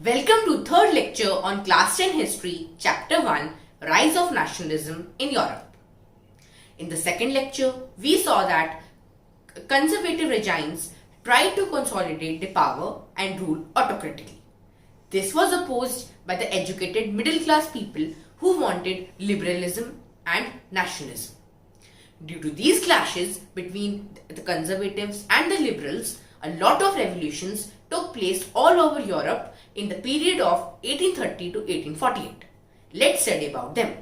Welcome to third lecture on Class 10 History, Chapter 1, Rise of Nationalism in Europe. In the second lecture, we saw that conservative regimes tried to consolidate the power and rule autocratically. This was opposed by the educated middle class people who wanted liberalism and nationalism. Due to these clashes between the conservatives and the liberals, a lot of revolutions took place all over Europe in the period of 1830 to 1848. Let's study about them.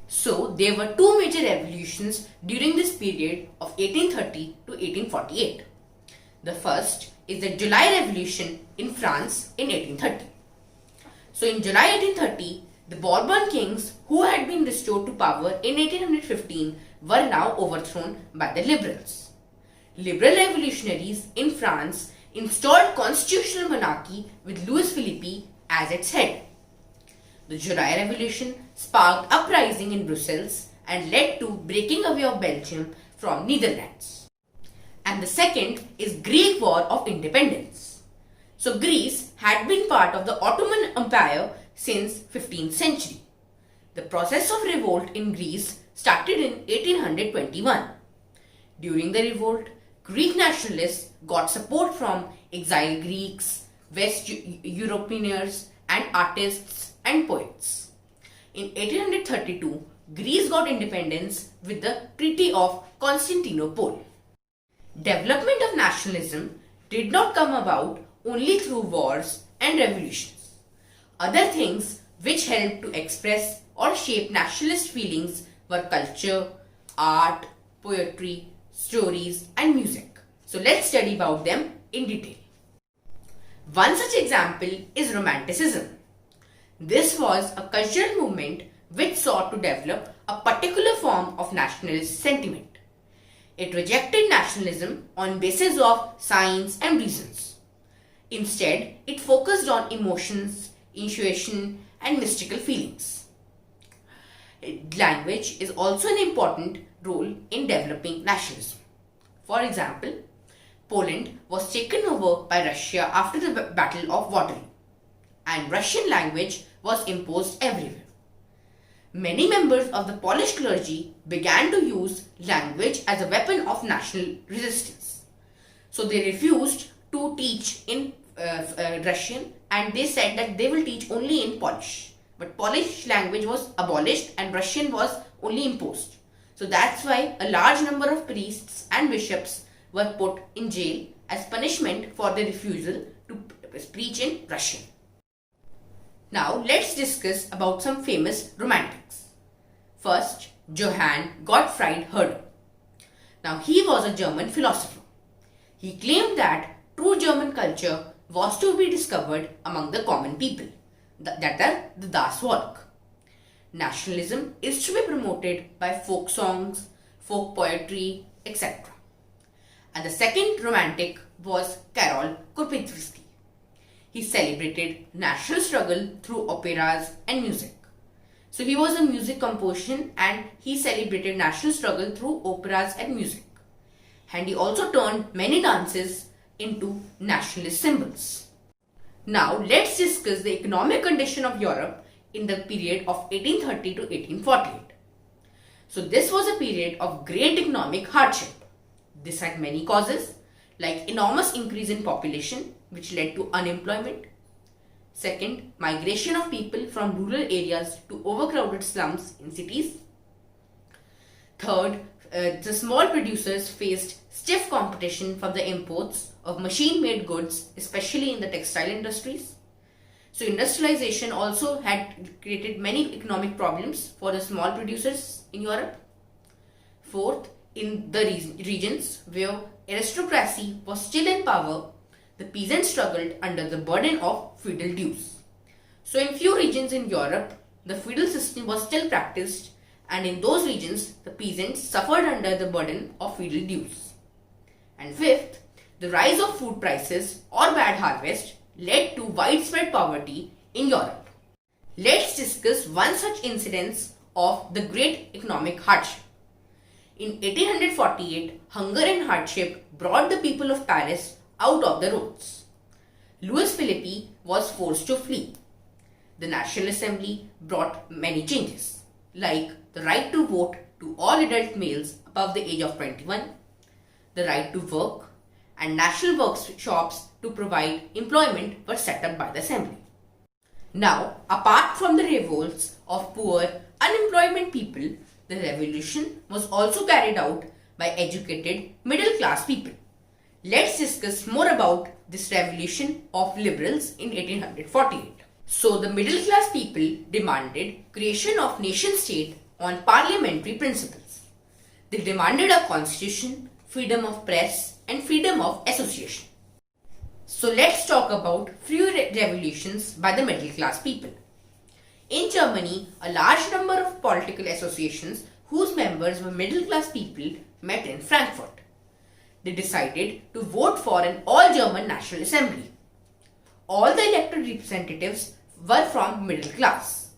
So, there were two major revolutions during this period of 1830 to 1848. The first is the July Revolution in France in 1830. So, in July 1830, the Bourbon kings who had been restored to power in 1815 were now overthrown by the liberals. Liberal revolutionaries in France installed constitutional monarchy with Louis Philippe as its head. The July Revolution sparked uprising in Brussels and led to breaking away of Belgium from Netherlands. And the second is Greek War of Independence. So Greece had been part of the Ottoman Empire since 15th century. The process of revolt in Greece started in 1821. During the revolt, Greek nationalists got support from exiled Greeks, West Europeans, and artists and poets. In 1832, Greece got independence with the Treaty of Constantinople. Development of nationalism did not come about only through wars and revolutions. Other things which helped to express or shape nationalist feelings were culture, art, poetry, stories, and music. So let's study about them in detail. One such example is Romanticism. This was a cultural movement which sought to develop a particular form of nationalist sentiment. It rejected nationalism on basis of science and reasons. Instead, it focused on emotions, intuition, and mystical feelings. Language is also an important role in developing nationalism. For example, Poland was taken over by Russia after the Battle of Waterloo, and Russian language was imposed everywhere. Many members of the Polish clergy began to use language as a weapon of national resistance. So they refused to teach in Russian, and they said that they will teach only in Polish. But Polish language was abolished and Russian was only imposed. So that's why a large number of priests and bishops were put in jail as punishment for their refusal to preach in Russian. Now let's discuss about some famous romantics. First, Johann Gottfried Herder. Now he was a German philosopher. He claimed that true German culture was to be discovered among the common people, that are the Das Volk. Nationalism is to be promoted by folk songs, folk poetry, etc. And the second romantic was Karol Kupczynski. He celebrated national struggle through operas and music. So he was a music composition and he celebrated national struggle through operas and music. And he also turned many dances into nationalist symbols. Now let's discuss the economic condition of Europe in the period of 1830 to 1848. So this was a period of great economic hardship. This had many causes like enormous increase in population which led to unemployment. Second, migration of people from rural areas to overcrowded slums in cities. Third, the small producers faced stiff competition from the imports of machine-made goods, especially in the textile industries. So industrialization also had created many economic problems for the small producers in Europe. Fourth, in the regions where aristocracy was still in power, the peasants struggled under the burden of feudal dues. So in few regions in Europe, the feudal system was still practiced, and in those regions, the peasants suffered under the burden of feudal dues. And fifth, the rise of food prices or bad harvest led to widespread poverty in Europe. Let's discuss one such incidence of the great economic hardship. In 1848, hunger and hardship brought the people of Paris out of the roads. Louis Philippi was forced to flee. The National Assembly brought many changes, like the right to vote to all adult males above the age of 21, the right to work, and national workshops to provide employment were set up by the Assembly. Now, apart from the revolts of poor, unemployed people, the revolution was also carried out by educated middle class people. Let's discuss more about this revolution of liberals in 1848. So the middle class people demanded creation of nation state on parliamentary principles. They demanded a constitution, freedom of press and freedom of association. So let's talk about few revolutions by the middle class people. In Germany, a large number of political associations whose members were middle class people met in Frankfurt. They decided to vote for an all-German National Assembly. All the elected representatives were from middle class.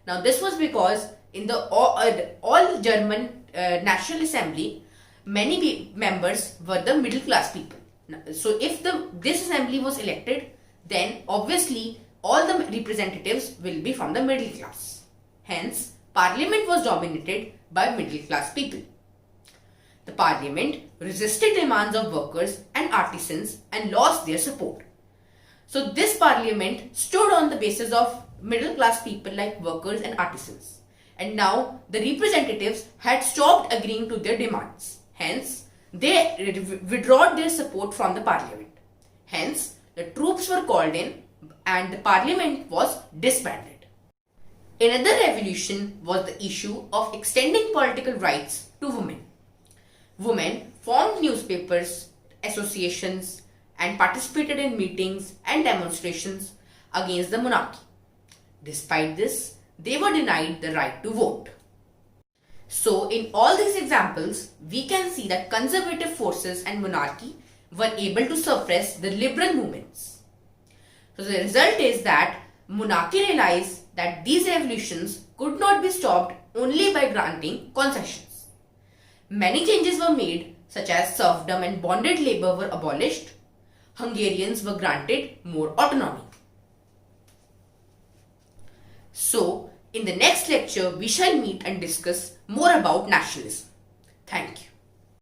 Now this was because in the all-German National Assembly, many members were the middle class people. So if this assembly was elected, then obviously all the representatives will be from the middle class. Hence, parliament was dominated by middle class people. The parliament resisted demands of workers and artisans and lost their support. So this parliament stood on the basis of middle class people like workers and artisans. And now the representatives had stopped agreeing to their demands. Hence, they withdrew their support from the parliament. Hence, the troops were called in and the parliament was disbanded. Another revolution was the issue of extending political rights to women. Women formed newspapers, associations, and participated in meetings and demonstrations against the monarchy. Despite this, they were denied the right to vote. So, in all these examples, we can see that conservative forces and monarchy were able to suppress the liberal movements. So, the result is that monarchy realized that these revolutions could not be stopped only by granting concessions. Many changes were made, such as serfdom and bonded labor were abolished. Hungarians were granted more autonomy. So, in the next lecture, we shall meet and discuss more about nationalism. Thank you.